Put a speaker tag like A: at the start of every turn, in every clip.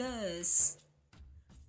A: 10।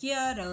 A: 11।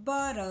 A: 12।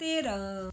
A: 13।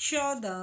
A: 14।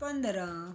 A: 15।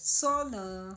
A: 16।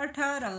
A: 18।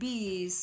A: 20।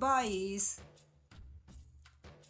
A: 22।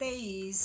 A: 23।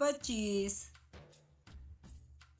A: 25।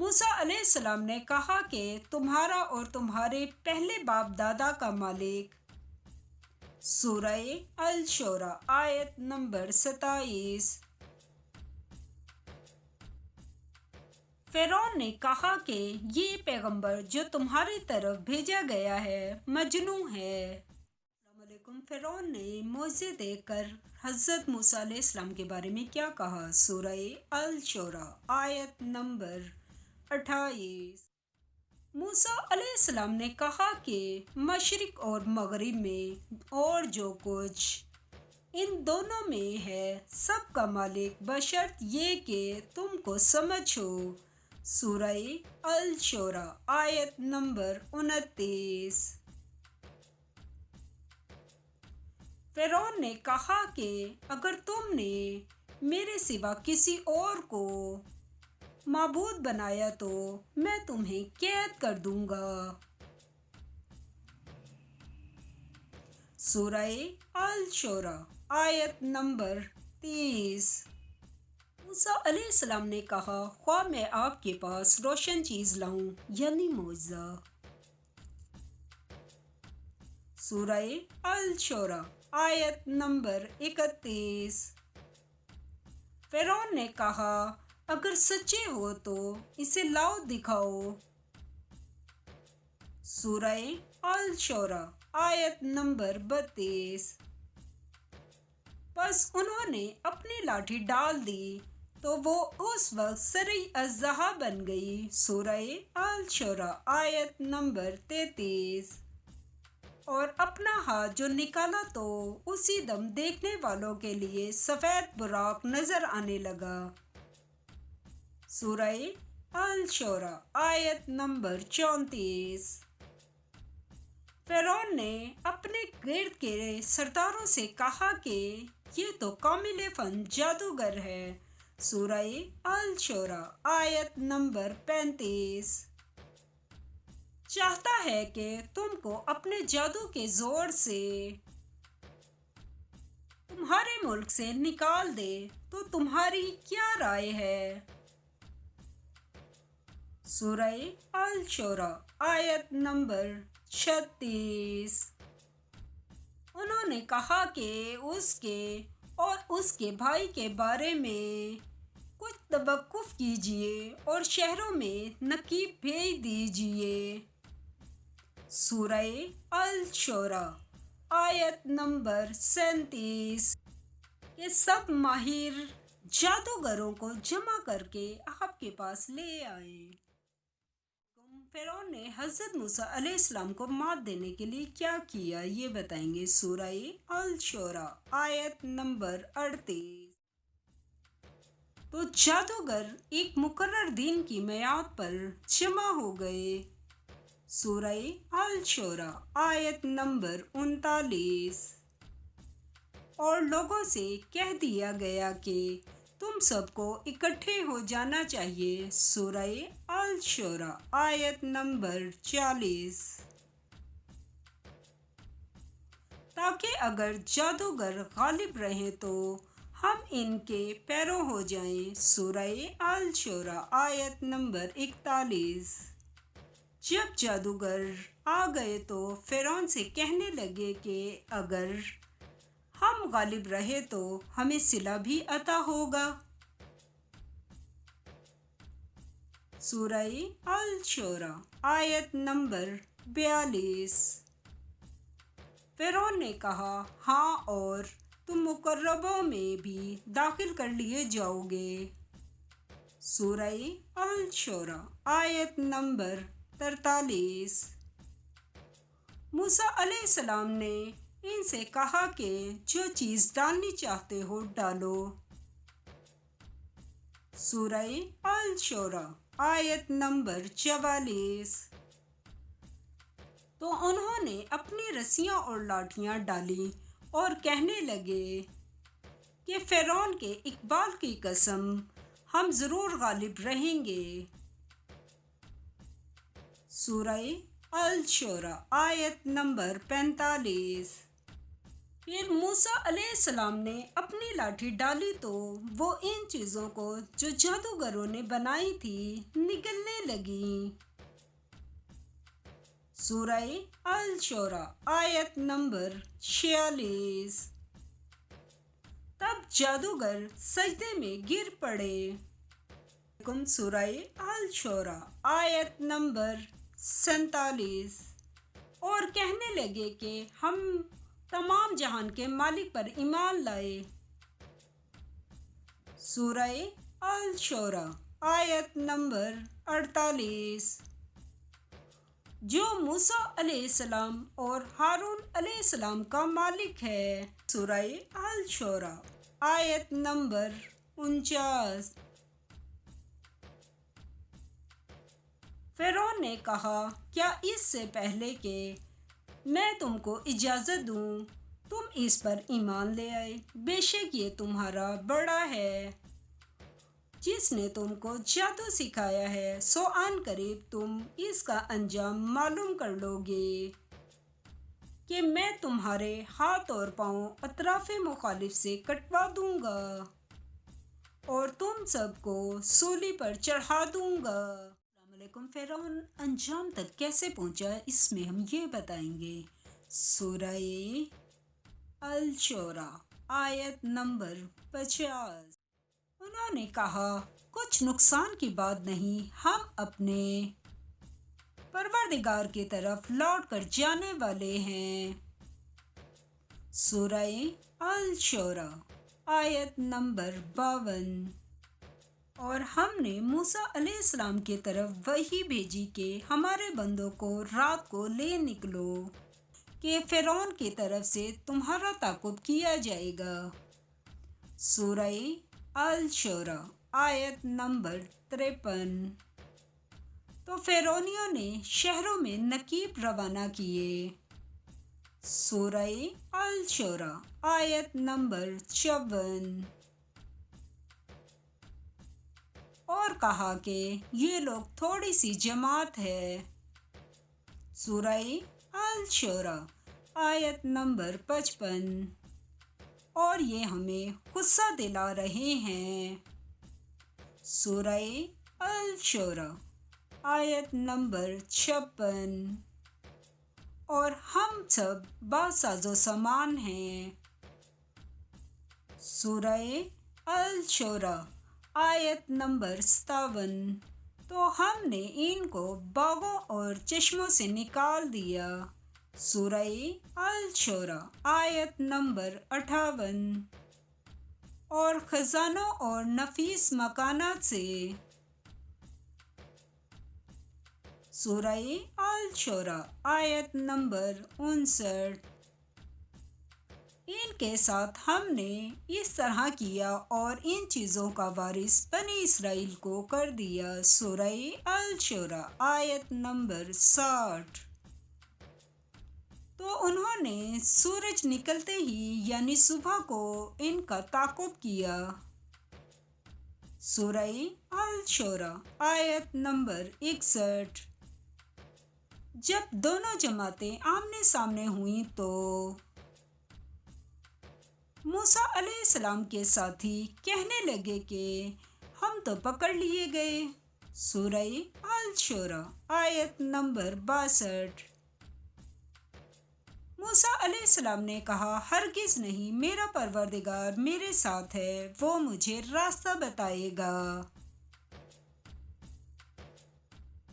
A: موسیٰ علیہ السلام نے کہا کہ تمہارا اور تمہارے پہلے باپ دادا کا مالک۔ سورہ الشورى آیت نمبر 27۔ فرعون نے کہا کہ یہ پیغمبر جو تمہاری طرف بھیجا گیا ہے مجنون ہے۔ السلام علیکم۔ فرعون نے معجزے دیکھ کر حضرت موسیٰ علیہ السلام کے بارے میں کیا کہا؟ سورہ الشورى آیت نمبر 28۔ موسیٰ علیہ السلام نے کہا کہ مشرق اور مغرب میں اور جو کچھ ان دونوں میں ہے سب کا مالک بشرط یہ کہ تم کو سمجھ ہو۔ سورہ الشورى آیت نمبر 29۔ فرعون نے کہا کہ اگر تم نے میرے سوا کسی اور کو معبود بنایا تو میں تمہیں قید کر دوں گا۔ سورہ الشورى آیت نمبر 30۔ موسیٰ علیہ السلام نے کہا خواہ میں آپ کے پاس روشن چیز لاؤں یعنی معجزہ۔ سورہ الشورى آیت نمبر 31۔ فرعون نے کہا اگر سچے ہو تو اسے لاؤ دکھاؤ۔ سورہ الشورى آیت نمبر 32۔ پس انہوں نے اپنی لاٹھی ڈال دی تو وہ اس وقت سرئی اژدہا بن گئی۔ سورہ الشورى آیت نمبر 33۔ اور اپنا ہاتھ جو نکالا تو اسی دم دیکھنے والوں کے لیے سفید براق نظر آنے لگا۔ سورہ الشورى آیت نمبر 34۔ فرعون نے اپنے گرد کے سرداروں سے کہا کہ یہ تو کامل فن جادوگر ہے۔ سورہ الشورى آیت نمبر 35۔ چاہتا ہے کہ تم کو اپنے جادو کے زور سے تمہارے ملک سے نکال دے تو تمہاری کیا رائے ہے؟ سورہ الشورى آیت نمبر 36۔ انہوں نے کہا کہ اس کے اور اس کے بھائی کے بارے میں کچھ توقف کیجیے اور شہروں میں نقیب بھیج دیجیے۔ سورہ الشورى آیت نمبر 37۔ کہ سب ماہر جادوگروں کو جمع کر کے آپ کے پاس لے آئیں۔ فرعون نے حضرت موسیٰ علیہ السلام کو مات دینے کے لیے کیا کیا یہ بتائیں گے۔ سورہ الشورى آیت نمبر 38۔ تو جادوگر ایک مقرر دن کی میعاد پر جمع ہو گئے۔ سورہ الشورى آیت نمبر 39۔ اور لوگوں سے کہہ دیا گیا کہ تم سب کو اکٹھے ہو جانا چاہیے۔ سورہ الشورى آیت نمبر 40۔ تاکہ اگر جادوگر غالب رہیں تو ہم ان کے پیروں ہو جائیں۔ سورہ الشورى آیت نمبر 41۔ جب جادوگر آ گئے تو فرعون سے کہنے لگے کہ اگر ہم غالب رہے تو ہمیں صلہ بھی عطا ہوگا۔ سورہ الشورى آیت نمبر 42۔ فرعون نے کہا ہاں اور تم مقربوں میں بھی داخل کر لیے جاؤ گے۔ سورہ الشورى آیت نمبر 43۔ موسیٰ علیہ السلام نے ان سے کہا کہ جو چیز ڈالنی چاہتے ہو ڈالو۔ سورہ الشورى آیت نمبر 44۔ تو انہوں نے اپنی رسیاں اور لاٹھیاں ڈالیں اور کہنے لگے کہ فرعون کے اقبال کی قسم ہم ضرور غالب رہیں گے۔ سورہ الشورى آیت نمبر 45۔ پھر موسیٰ علیہ السلام نے اپنی لاٹھی ڈالی تو وہ ان چیزوں کو جو جادوگروں نے بنائی تھی نگلنے لگیں۔ سورہ الشورى آیت نمبر 46۔ تب جادوگر سجدے میں گر پڑے۔ سورہ الشورى آیت نمبر 47۔ اور کہنے لگے کہ ہم تمام جہان کے مالک پر ایمان لائے۔ سورہ الشورى آیت نمبر 48۔ جو موسیٰ علیہ السلام اور ہارون علیہ السلام کا مالک ہے۔ سورہ الشورى آیت نمبر 49۔ فرعون نے کہا کیا اس سے پہلے کہ میں تم کو اجازت دوں تم اس پر ایمان لے آئے؟ بے شک یہ تمہارا بڑا ہے جس نے تم کو جادو سکھایا ہے، سو عن قریب تم اس کا انجام معلوم کر لو گے کہ میں تمہارے ہاتھ اور پاؤں اطراف مخالف سے کٹوا دوں گا اور تم سب کو سولی پر چڑھا دوں گا۔ السلام علیکم۔ فرعون انجام تک کیسے پہنچا اس میں ہم یہ بتائیں گے۔ سورہ الشورى آیت نمبر 50۔ انہوں نے کہا کچھ نقصان کی بات نہیں، ہم اپنے پروردگار کی طرف لوٹ کر جانے والے ہیں۔ سورہ الشورى آیت نمبر 52۔ اور ہم نے موسیٰ علیہ السلام کی طرف وحی بھیجی کہ ہمارے بندوں کو رات کو لے نکلو کہ فرعون کی طرف سے تمہارا تعاقب کیا جائے گا۔ سورہ الشورى آیت نمبر 53۔ تو فرعونیوں نے شہروں میں نقیب روانہ کیے۔ سورہ الشورى آیت نمبر 54۔ اور کہا کہ یہ لوگ تھوڑی سی جماعت ہے۔ سورہ الشورى آیت نمبر 55۔ اور یہ ہمیں غصہ دلا رہے ہیں۔ سورہ الشورى آیت نمبر 56۔ اور ہم سب باساز و سامان ہیں۔ سورہ الشورى آیت نمبر 57۔ تو ہم نے ان کو باغوں اور چشموں سے نکال دیا۔ سورہ الشورى آیت نمبر 58۔ اور خزانوں اور نفیس مکانات سے۔ سورہ الشورى آیت نمبر 59۔ ان کے ساتھ ہم نے اس طرح کیا اور ان چیزوں کا وارث بنی اسرائیل کو کر دیا۔ سورہ الشورى آیت نمبر 60۔ تو انہوں نے سورج نکلتے ہی یعنی صبح کو ان کا تعاقب کیا۔ سورہ الشورى آیت نمبر 61۔ جب دونوں جماعتیں آمنے سامنے ہوئیں تو موسیٰ علیہ السلام کے ساتھی کہنے لگے کہ ہم تو پکڑ لیے گئے۔ سورہ الشورى آیت نمبر 62۔ موسیٰ علیہ السلام نے کہا ہرگز نہیں، میرا پروردگار میرے ساتھ ہے، وہ مجھے راستہ بتائے گا۔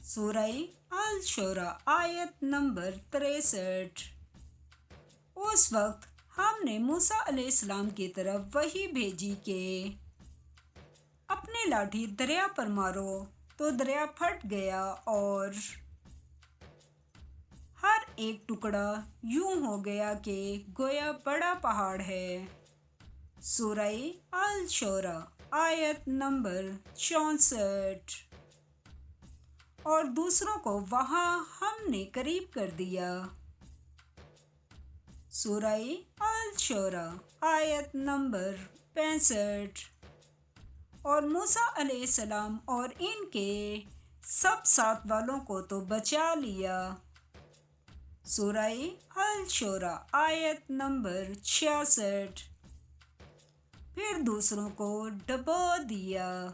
A: سورہ الشورى آیت نمبر 63۔ اس وقت ہم نے موسیٰ علیہ السلام کی طرف وحی بھیجی کہ اپنی لاٹھی دریا پر مارو، تو دریا پھٹ گیا اور ہر ایک ٹکڑا یوں ہو گیا کہ گویا بڑا پہاڑ ہے۔ سورہ الشورى آیت نمبر 64۔ اور دوسروں کو وہاں ہم نے قریب کر دیا۔ سورہ الشورى آیت نمبر 65۔ اور موسیٰ علیہ السلام اور ان کے سب ساتھ والوں کو تو بچا لیا۔ سورہ الشورى آیت نمبر 66۔ پھر دوسروں کو ڈبو دیا